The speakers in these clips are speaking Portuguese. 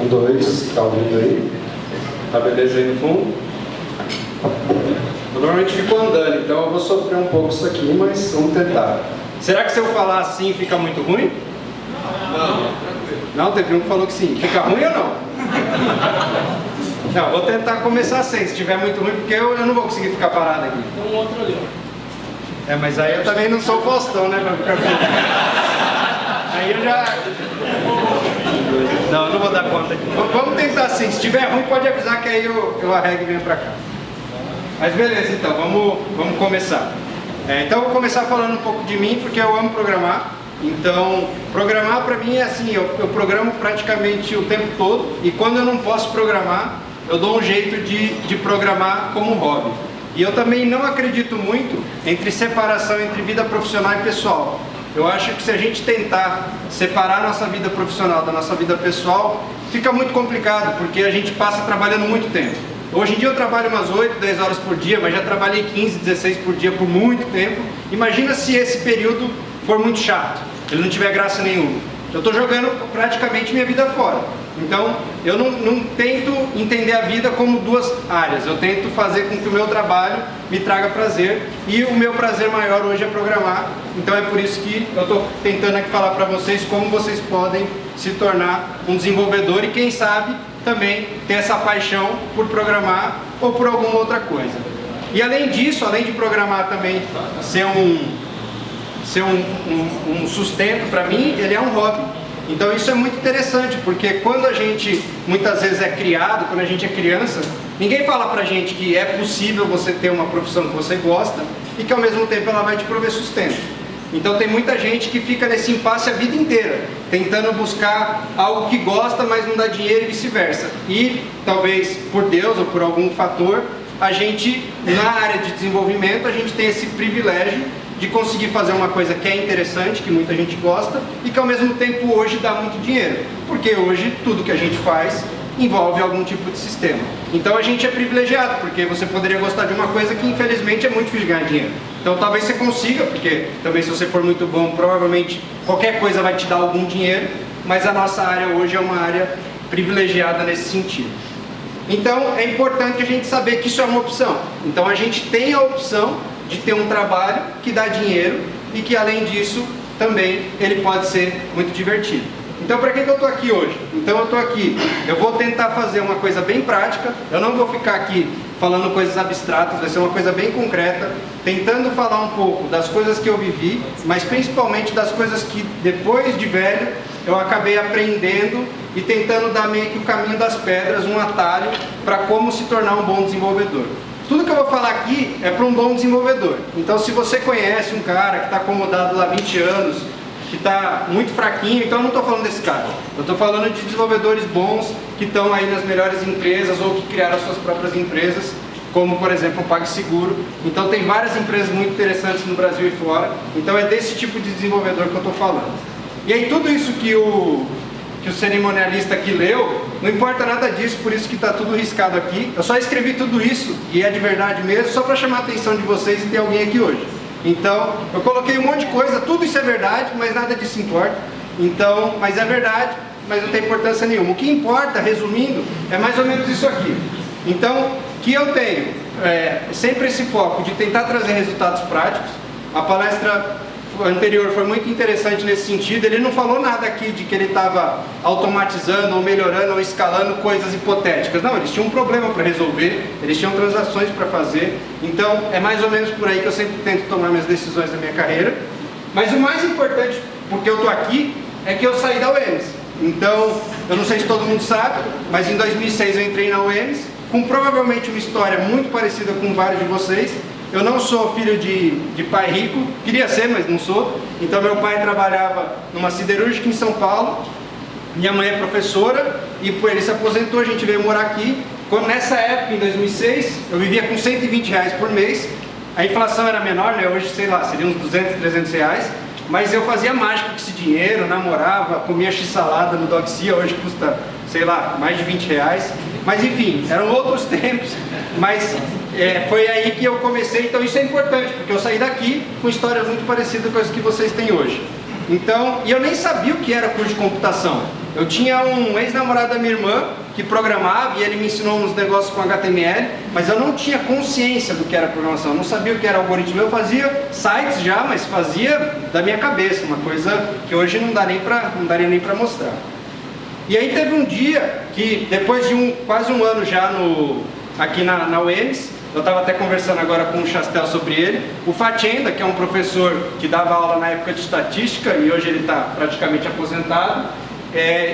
Um, dois, tá ouvindo aí? Tá beleza aí no fundo? Eu normalmente fico andando, então eu vou sofrer um pouco isso aqui, mas vamos tentar. Será que se eu falar assim fica muito ruim? Não. Não, teve um que falou que sim. Fica ruim ou não? Não, vou tentar começar assim, se estiver muito ruim, porque eu não vou conseguir ficar parado aqui. Tem um outro ali, ó. É, mas aí eu também não sou o Faustão, né? Pra ficar... Aí eu já... Não, eu não vou dar conta aqui. Vamos tentar assim, se estiver ruim pode avisar que aí eu arrego e venho pra cá. Mas beleza, então, vamos começar. Então eu vou começar falando um pouco de mim, porque eu amo programar. Então, programar pra mim é assim, eu programo praticamente o tempo todo, e quando eu não posso programar, eu dou um jeito de programar como hobby. E eu também não acredito muito entre separação entre vida profissional e pessoal. Eu acho que se a gente tentar separar a nossa vida profissional da nossa vida pessoal, fica muito complicado, porque a gente passa trabalhando muito tempo. Hoje em dia eu trabalho umas 8, 10 horas por dia, mas já trabalhei 15, 16 por dia por muito tempo. Imagina se esse período for muito chato, ele não tiver graça nenhuma. Eu estou jogando praticamente minha vida fora. Então, eu não tento entender a vida como duas áreas. Eu tento fazer com que o meu trabalho me traga prazer. E o meu prazer maior hoje é programar. Então é por isso que eu estou tentando aqui falar para vocês como vocês podem se tornar um desenvolvedor e quem sabe também ter essa paixão por programar ou por alguma outra coisa. E além disso, além de programar também ser um sustento para mim, ele é um hobby. Então isso é muito interessante, porque quando a gente muitas vezes é criado, quando a gente é criança, ninguém fala pra gente que é possível você ter uma profissão que você gosta e que ao mesmo tempo ela vai te prover sustento. Então tem muita gente que fica nesse impasse a vida inteira, tentando buscar algo que gosta, mas não dá dinheiro e vice-versa. E talvez por Deus ou por algum fator, a gente, na área de desenvolvimento, a gente tem esse privilégio de conseguir fazer uma coisa que é interessante, que muita gente gosta e que ao mesmo tempo hoje dá muito dinheiro, porque hoje tudo que a gente faz envolve algum tipo de sistema. Então a gente é privilegiado, porque você poderia gostar de uma coisa que infelizmente é muito difícil ganhar dinheiro. Então talvez você consiga, porque também se você for muito bom, provavelmente qualquer coisa vai te dar algum dinheiro, mas a nossa área hoje é uma área privilegiada nesse sentido. Então é importante a gente saber que isso é uma opção. Então a gente tem a opção de ter um trabalho que dá dinheiro e que além disso também ele pode ser muito divertido. Então para que eu estou aqui hoje? Então eu estou aqui, eu vou tentar fazer uma coisa bem prática, eu não vou ficar aqui falando coisas abstratas, vai ser uma coisa bem concreta, tentando falar um pouco das coisas que eu vivi, mas principalmente das coisas que depois de velho eu acabei aprendendo e tentando dar meio que o caminho das pedras, um atalho para como se tornar um bom desenvolvedor. Tudo que eu vou falar aqui é para um bom desenvolvedor. Então se você conhece um cara que está acomodado lá há 20 anos, que está muito fraquinho, então eu não estou falando desse cara. Eu estou falando de desenvolvedores bons que estão aí nas melhores empresas ou que criaram as suas próprias empresas, como por exemplo o PagSeguro. Então tem várias empresas muito interessantes no Brasil e fora. Então é desse tipo de desenvolvedor que eu estou falando. E aí tudo isso que o cerimonialista aqui leu, não importa nada disso, por isso que está tudo riscado aqui. Eu só escrevi tudo isso, e é de verdade mesmo, só para chamar a atenção de vocês e ter alguém aqui hoje. Então, eu coloquei um monte de coisa, tudo isso é verdade, mas nada disso importa. Então, mas é verdade, mas não tem importância nenhuma. O que importa, resumindo, é mais ou menos isso aqui. Então, que eu tenho sempre esse foco de tentar trazer resultados práticos. A palestra anterior foi muito interessante nesse sentido. Ele não falou nada aqui de que ele estava automatizando ou melhorando ou escalando coisas hipotéticas. Não, eles tinham um problema para resolver, eles tinham transações para fazer. Então é mais ou menos por aí que eu sempre tento tomar minhas decisões na minha carreira. Mas o mais importante, porque eu estou aqui, é que eu saí da UEMS. Então, eu não sei se todo mundo sabe, mas em 2006 eu entrei na UEMS, com provavelmente uma história muito parecida com vários de vocês. Eu não sou filho de pai rico, queria ser, mas não sou. Então meu pai trabalhava numa siderúrgica em São Paulo, minha mãe é professora, e ele se aposentou, a gente veio morar aqui. Quando nessa época, em 2006, eu vivia com R$120 por mês, a inflação era menor, né? Hoje, sei lá, seria uns 200, 300 reais, mas eu fazia mágica com esse dinheiro, namorava, comia x-salada no Doxia, hoje custa, sei lá, mais de R$20. Mas enfim, eram outros tempos, mas foi aí que eu comecei. Então isso é importante, porque eu saí daqui com histórias muito parecidas com as que vocês têm hoje. Então, e eu nem sabia o que era curso de computação. eu tinha um ex-namorado da minha irmã que programava e ele me ensinou uns negócios com HTML, mas eu não tinha consciência do que era programação, eu não sabia o que era algoritmo. Eu fazia sites já, mas fazia da minha cabeça, uma coisa que hoje não daria nem para mostrar. E aí teve um dia que, depois de quase um ano já aqui na UEMS, eu estava até conversando agora com o Chastel sobre ele, o Fatenda, que é um professor que dava aula na época de estatística e hoje ele está praticamente aposentado.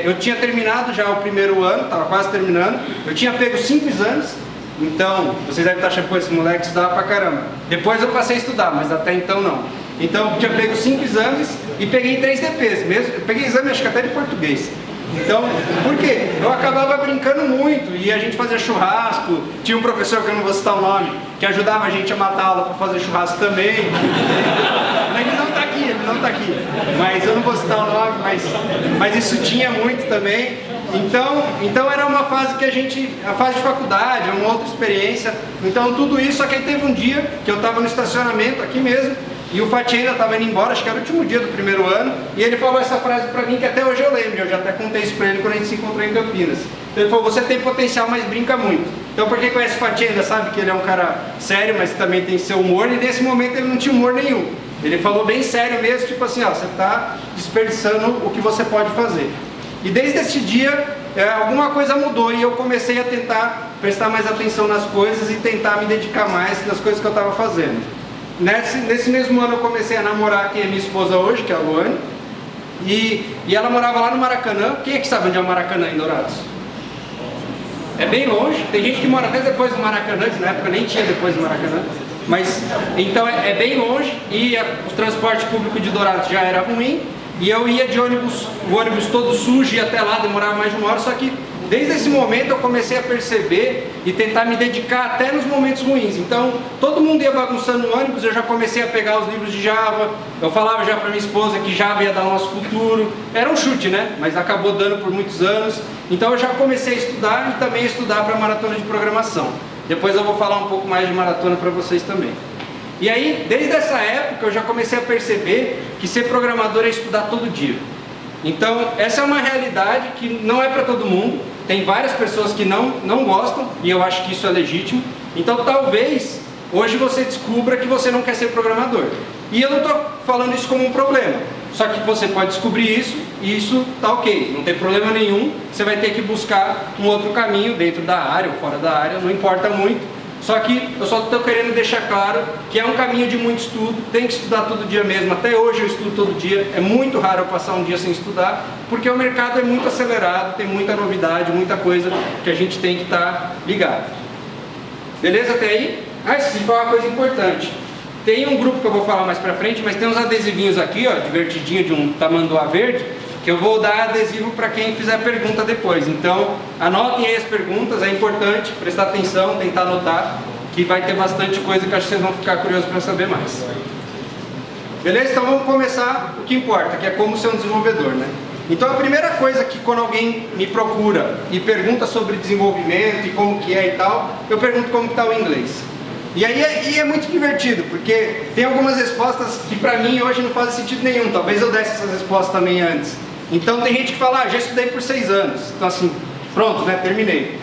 Eu tinha terminado já o primeiro ano, estava quase terminando, eu tinha pego 5 exames, então vocês devem estar achando que esse moleque estudava pra caramba. Depois eu passei a estudar, mas até então não. Então eu tinha pego 5 exames e peguei 3 DPs mesmo, eu peguei exame acho que até de português. Então, por quê? Eu acabava brincando muito e a gente fazia churrasco, tinha um professor, que eu não vou citar o nome, que ajudava a gente a matar a aula para fazer churrasco também. Ele não está aqui, mas eu não vou citar o nome, mas isso tinha muito também. Então era uma fase a fase de faculdade, uma outra experiência. Então tudo isso, só que aí teve um dia que eu estava no estacionamento aqui mesmo, e o Fatenda estava indo embora, acho que era o último dia do primeiro ano, e ele falou essa frase para mim que até hoje eu lembro, eu já até contei isso para ele quando a gente se encontrou em Campinas. Então ele falou: você tem potencial, mas brinca muito. Então por quem conhece o Fatenda sabe que ele é um cara sério, mas também tem seu humor, e nesse momento ele não tinha humor nenhum. Ele falou bem sério mesmo, tipo assim, ó, você está desperdiçando o que você pode fazer. E desde esse dia, alguma coisa mudou e eu comecei a tentar prestar mais atenção nas coisas e tentar me dedicar mais nas coisas que eu estava fazendo. Nesse mesmo ano eu comecei a namorar quem é minha esposa hoje, que é a Luane, e ela morava lá no Maracanã. Quem é que sabe onde é o Maracanã em Dourados? É bem longe, tem gente que mora até depois do Maracanã, que na época nem tinha depois do Maracanã, mas então é bem longe e o transporte público de Dourados já era ruim, e eu ia de ônibus, o ônibus todo sujo, ia até lá, demorava mais de uma hora, só que desde esse momento eu comecei a perceber e tentar me dedicar até nos momentos ruins. Então, todo mundo ia bagunçando no ônibus, eu já comecei a pegar os livros de Java, eu falava já para minha esposa que Java ia dar o nosso futuro. Era um chute, né? Mas acabou dando por muitos anos. Então eu já comecei a estudar e também a estudar para a maratona de programação. Depois eu vou falar um pouco mais de maratona para vocês também. E aí, desde essa época, eu já comecei a perceber que ser programador é estudar todo dia. Então, essa é uma realidade que não é para todo mundo. Tem várias pessoas que não gostam, e eu acho que isso é legítimo. Então, talvez, hoje você descubra que você não quer ser programador. E eu não estou falando isso como um problema. Só que você pode descobrir isso, e isso está ok. Não tem problema nenhum. Você vai ter que buscar um outro caminho dentro da área ou fora da área, não importa muito. Só que eu só estou querendo deixar claro que é um caminho de muito estudo, tem que estudar todo dia mesmo. Até hoje eu estudo todo dia, é muito raro eu passar um dia sem estudar, porque o mercado é muito acelerado, tem muita novidade, muita coisa que a gente tem que estar ligado. Beleza até aí? Isso foi uma coisa importante. Tem um grupo que eu vou falar mais pra frente, mas tem uns adesivinhos aqui, ó, divertidinho, de um tamanduá verde, que eu vou dar adesivo para quem fizer pergunta depois. Então, anotem aí as perguntas, é importante prestar atenção, tentar anotar, que vai ter bastante coisa que acho que vocês vão ficar curiosos para saber mais. Beleza? Então vamos começar o que importa, que é como ser um desenvolvedor, né? Então a primeira coisa que quando alguém me procura e pergunta sobre desenvolvimento e como que é e tal, eu pergunto como que está o inglês. E aí é muito divertido, porque tem algumas respostas que para mim hoje não fazem sentido nenhum, talvez eu desse essas respostas também antes. Então tem gente que fala, já estudei por 6 anos, então assim, pronto, né, terminei.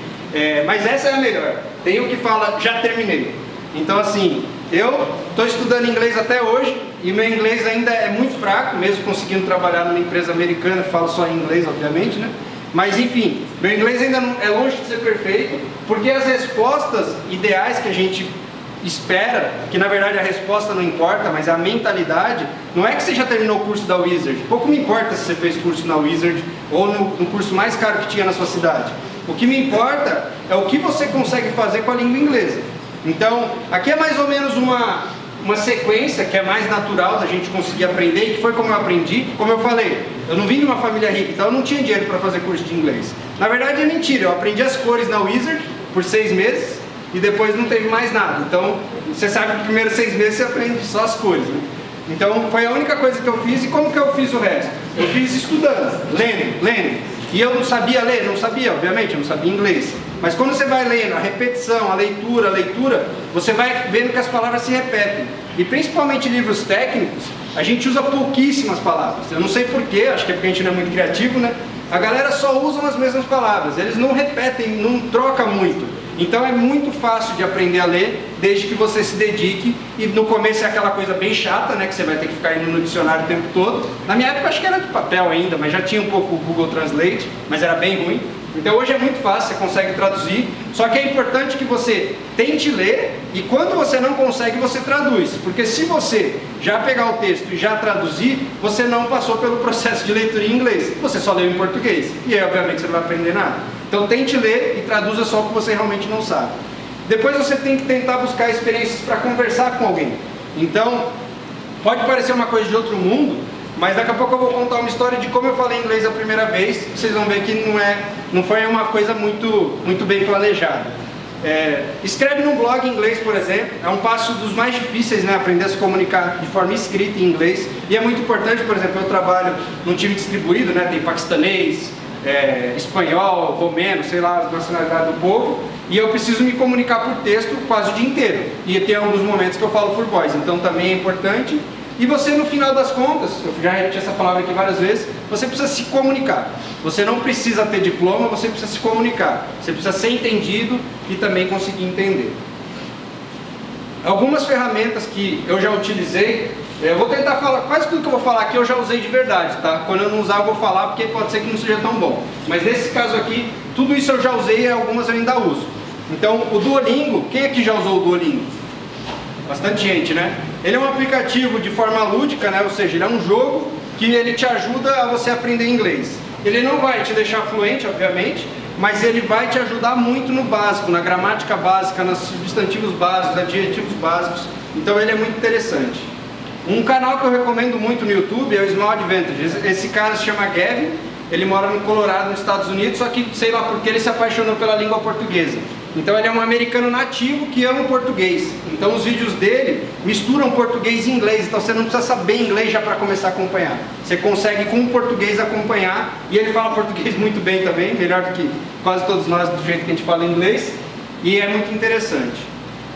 Mas essa é a melhor. Tem o que fala, já terminei. Então assim, eu estou estudando inglês até hoje, e meu inglês ainda é muito fraco, mesmo conseguindo trabalhar numa empresa americana, falo só em inglês, obviamente, né? Mas enfim, meu inglês ainda não, é longe de ser perfeito, porque as respostas ideais que a gente espera, que na verdade a resposta não importa, mas a mentalidade, não é que você já terminou o curso da Wizard, pouco me importa se você fez curso na Wizard ou no curso mais caro que tinha na sua cidade. O que me importa é o que você consegue fazer com a língua inglesa. Então, aqui é mais ou menos uma sequência que é mais natural da gente conseguir aprender, e que foi como eu aprendi. Como eu falei, eu não vim de uma família rica, então eu não tinha dinheiro para fazer curso de inglês. Na verdade é mentira, eu aprendi as cores na Wizard por 6 meses, e depois não teve mais nada. Então, você sabe que nos primeiros 6 meses você aprende só as cores, né? Então, foi a única coisa que eu fiz. E como que eu fiz o resto? Eu fiz estudando, lendo. E eu não sabia ler? Não sabia, obviamente, eu não sabia inglês. Mas quando você vai lendo, a repetição, a leitura, você vai vendo que as palavras se repetem. E principalmente livros técnicos, a gente usa pouquíssimas palavras. Eu não sei porquê, acho que é porque a gente não é muito criativo, né? a galera só usa as mesmas palavras, eles não repetem, não trocam muito. Então é muito fácil de aprender a ler, desde que você se dedique. E no começo é aquela coisa bem chata, né, que você vai ter que ficar indo no dicionário o tempo todo. Na minha época acho que era de papel ainda, mas já tinha um pouco o Google Translate, mas era bem ruim. Então hoje é muito fácil, você consegue traduzir, só que é importante que você tente ler e quando você não consegue, você traduz. Porque se você já pegar o texto e já traduzir, você não passou pelo processo de leitura em inglês, você só leu em português. E aí obviamente você não vai aprender nada. Então tente ler e traduza só o que você realmente não sabe. Depois você tem que tentar buscar experiências para conversar com alguém. Então, pode parecer uma coisa de outro mundo, mas daqui a pouco eu vou contar uma história de como eu falei inglês a primeira vez. Vocês vão ver que não foi uma coisa muito bem planejada. Escreve num blog em inglês, por exemplo. É um passo dos mais difíceis, né? Aprender a se comunicar de forma escrita em inglês. E é muito importante, por exemplo, eu trabalho num time distribuído, né? Tem paquistanês, espanhol, romeno, sei lá, a nacionalidade do povo. E eu preciso me comunicar por texto quase o dia inteiro. E tem alguns momentos que eu falo por voz. Então também é importante. E você, no final das contas, eu já repeti essa palavra aqui várias vezes, você precisa se comunicar. Você não precisa ter diploma, você precisa se comunicar. Você precisa ser entendido e também conseguir entender. Algumas ferramentas que eu já utilizei, eu vou tentar falar, quase tudo que eu vou falar aqui eu já usei de verdade, tá? Quando eu não usar eu vou falar, porque pode ser que não seja tão bom. Mas nesse caso aqui, tudo isso eu já usei e algumas eu ainda uso. Então, o Duolingo, quem aqui já usou o Duolingo? Bastante gente, né? Ele é um aplicativo de forma lúdica, né? Ou seja, ele é um jogo que ele te ajuda a você aprender inglês. Ele não vai te deixar fluente, obviamente, mas ele vai te ajudar muito no básico, na gramática básica, nos substantivos básicos, adjetivos básicos. Então ele é muito interessante. Um canal que eu recomendo muito no YouTube é o Small Advantage. Esse cara se chama Gavin, ele mora no Colorado, nos Estados Unidos, só que sei lá porque ele se apaixonou pela língua portuguesa. Então ele é um americano nativo que ama o português. Então os vídeos dele misturam português e inglês. Então você não precisa saber inglês já para começar a acompanhar. Você consegue com o português acompanhar. E ele fala português muito bem também, melhor do que quase todos nós do jeito que a gente fala inglês. E é muito interessante.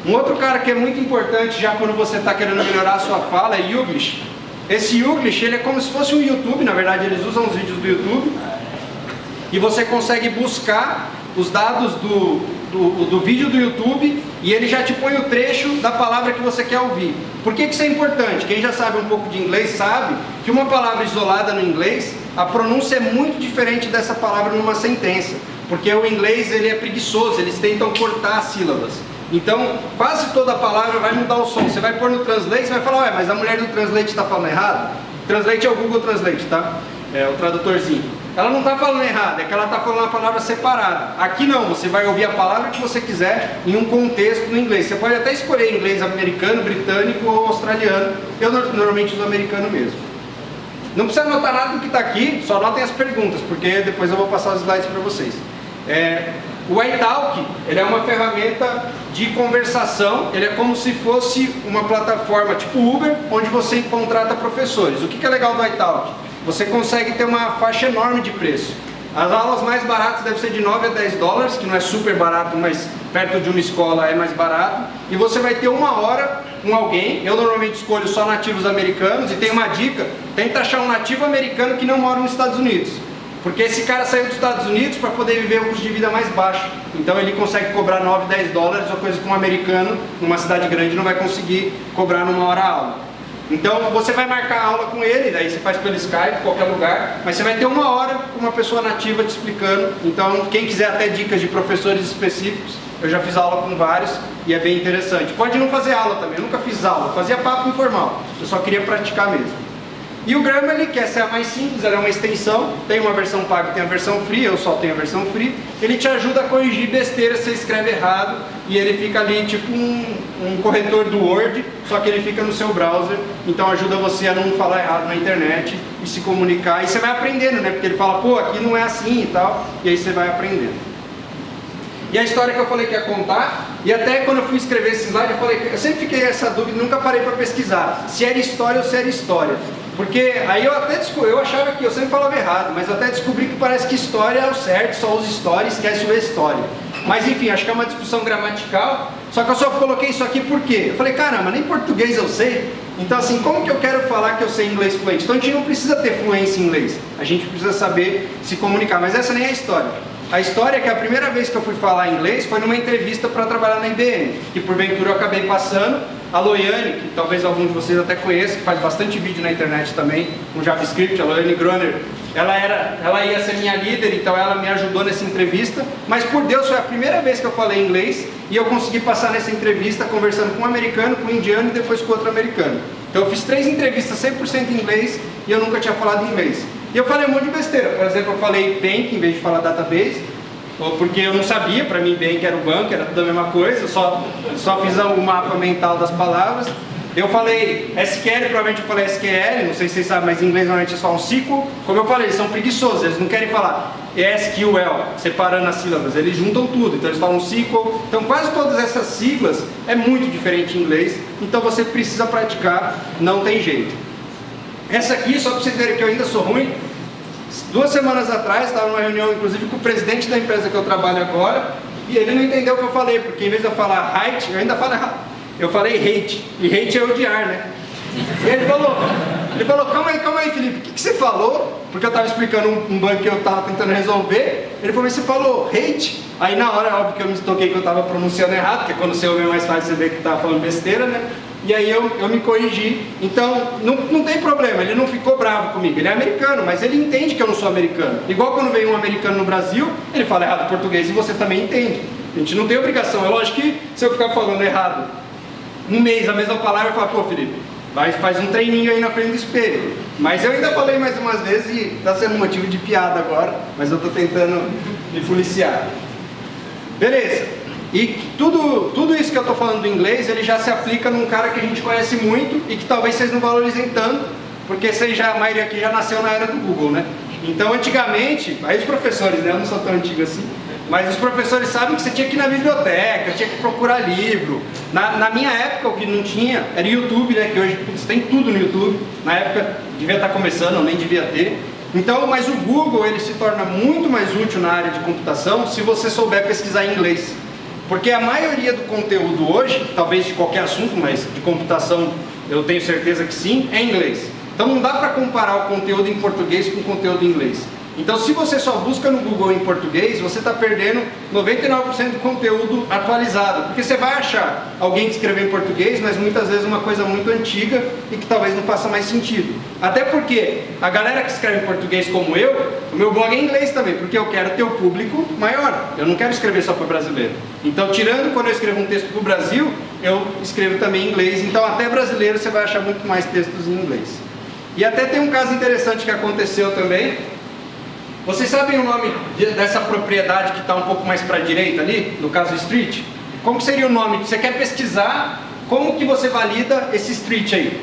Um outro cara que é muito importante já quando você está querendo melhorar a sua fala é Youglish. Esse Youglish, ele é como se fosse um YouTube, na verdade eles usam os vídeos do YouTube. E você consegue buscar os dados do vídeo do YouTube e ele já te põe o trecho da palavra que você quer ouvir. Por que isso é importante? Quem já sabe um pouco de inglês sabe que uma palavra isolada no inglês, a pronúncia é muito diferente dessa palavra numa sentença. Porque o inglês ele é preguiçoso, eles tentam cortar as sílabas. Então, quase toda a palavra vai mudar o som. Você vai pôr no Translate, você vai falar, ué, mas a mulher do Translate está falando errado? Translate é o Google Translate, tá? É o tradutorzinho. Ela não está falando errado, é que ela está falando a palavra separada. Aqui não, você vai ouvir a palavra que você quiser em um contexto no inglês. Você pode até escolher inglês americano, britânico ou australiano. Eu normalmente uso americano mesmo. Não precisa anotar nada do que está aqui, só anotem as perguntas, porque depois eu vou passar os slides para vocês. O iTalk, ele é uma ferramenta de conversação, ele é como se fosse uma plataforma tipo Uber, onde você contrata professores. O que é legal do iTalk? Você consegue ter uma faixa enorme de preço. As aulas mais baratas devem ser de 9 a 10 dólares, que não é super barato, mas perto de uma escola é mais barato. E você vai ter 1 hora com alguém. Eu normalmente escolho só nativos americanos. E tem uma dica, tenta achar um nativo americano que não mora nos Estados Unidos. Porque esse cara saiu dos Estados Unidos para poder viver um custo de vida mais baixo. Então ele consegue cobrar 9, 10 dólares, uma coisa que um americano numa cidade grande não vai conseguir cobrar numa hora a aula. Então você vai marcar a aula com ele, daí você faz pelo Skype, qualquer lugar, mas você vai ter 1 hora com uma pessoa nativa te explicando. Então quem quiser até dicas de professores específicos, eu já fiz aula com vários e é bem interessante. Pode não fazer aula também, eu nunca fiz aula, fazia papo informal, eu só queria praticar mesmo. E o Grammarly, que essa é a mais simples, ela é uma extensão, tem uma versão paga e tem a versão free, eu só tenho a versão free. Ele te ajuda a corrigir besteira se você escreve errado e ele fica ali tipo um corretor do Word, só que ele fica no seu browser, então ajuda você a não falar errado na internet e se comunicar. E você vai aprendendo, né? Porque ele fala, pô, aqui não é assim e tal, e aí você vai aprendendo. E a história que eu falei que ia contar, e até quando eu fui escrever esse slide, eu sempre fiquei essa dúvida, nunca parei para pesquisar se era história ou se era história. Porque aí eu achava que eu sempre falava errado, mas eu até descobri que parece que história é o certo, só usa história e esquece o história. Mas enfim, acho que é uma discussão gramatical, só que eu só coloquei isso aqui por quê? Eu falei, caramba, nem português eu sei, Então assim, como que eu quero falar que eu sei inglês fluente? Então a gente não precisa ter fluência em inglês, a gente precisa saber se comunicar, mas essa nem é a história. A história é que a primeira vez que eu fui falar inglês foi numa entrevista para trabalhar na IBM, que porventura eu acabei passando. A Loiane, que talvez algum de vocês até conheça, que faz bastante vídeo na internet também, com JavaScript, a Loiane Groner, ela ia ser minha líder, então ela me ajudou nessa entrevista, mas por Deus foi a primeira vez que eu falei inglês e eu consegui passar nessa entrevista conversando com um americano, com um indiano e depois com outro americano. Então eu fiz 3 entrevistas 100% em inglês e eu nunca tinha falado inglês. E eu falei um monte de besteira, por exemplo, eu falei bank em vez de falar database, porque eu não sabia, para mim bank era o banco, era tudo a mesma coisa, eu só fiz o mapa mental das palavras. Eu falei SQL, provavelmente eu falei SQL, não sei se vocês sabem, mas em inglês normalmente eles falam SQL. Como eu falei, eles são preguiçosos, eles não querem falar SQL, separando as sílabas, eles juntam tudo, então eles falam SQL. Então quase todas essas siglas é muito diferente em inglês, então você precisa praticar, não tem jeito. Essa aqui, só para vocês verem que eu ainda sou ruim, 2 semanas atrás, estava numa reunião inclusive com o presidente da empresa que eu trabalho agora, e ele não entendeu o que eu falei, porque em vez de eu falar hate, eu ainda falo errado. Eu falei hate, e hate é odiar, né? E ele falou, calma aí Felipe, o que você falou? Porque eu estava explicando um bug que eu estava tentando resolver. Ele falou, mas você falou hate? Aí na hora, óbvio que eu me toquei que eu estava pronunciando errado, porque quando você ouve é mais fácil você ver que estava falando besteira, né? E aí eu me corrigi. Então, não tem problema, ele não ficou bravo comigo. Ele é americano, mas ele entende que eu não sou americano. Igual quando vem um americano no Brasil, ele fala errado português e você também entende. A gente não tem obrigação. É lógico que se eu ficar falando errado um mês a mesma palavra, eu falo, pô Felipe, faz um treininho aí na frente do espelho. Mas eu ainda falei mais umas vezes e está sendo motivo de piada agora, mas eu estou tentando me policiar. Beleza. E tudo isso que eu estou falando do inglês, ele já se aplica num cara que a gente conhece muito e que talvez vocês não valorizem tanto, porque a maioria aqui já nasceu na era do Google, né? Então antigamente, aí os professores, né? Eu não sou tão antigo assim, mas os professores sabem que você tinha que ir na biblioteca, tinha que procurar livro. Na minha época, o que não tinha era YouTube, né? Que hoje você tem tudo no YouTube. Na época devia estar começando, ou nem devia ter. Então, mas o Google ele se torna muito mais útil na área de computação se você souber pesquisar em inglês. Porque a maioria do conteúdo hoje, talvez de qualquer assunto, mas de computação eu tenho certeza que sim, é em inglês. Então não dá para comparar o conteúdo em português com o conteúdo em inglês. Então se você só busca no Google em português, você está perdendo 99% do conteúdo atualizado. Porque você vai achar alguém que escreveu em português, mas muitas vezes uma coisa muito antiga e que talvez não faça mais sentido. Até porque a galera que escreve em português como eu, o meu blog é em inglês também, porque eu quero ter o público maior. Eu não quero escrever só para brasileiro. Então tirando quando eu escrevo um texto para o Brasil, eu escrevo também em inglês. Então até brasileiro você vai achar muito mais textos em inglês. E até tem um caso interessante que aconteceu também. Vocês sabem o nome dessa propriedade que está um pouco mais para a direita ali, no caso street? Como seria o nome? Você quer pesquisar como que você valida esse street aí?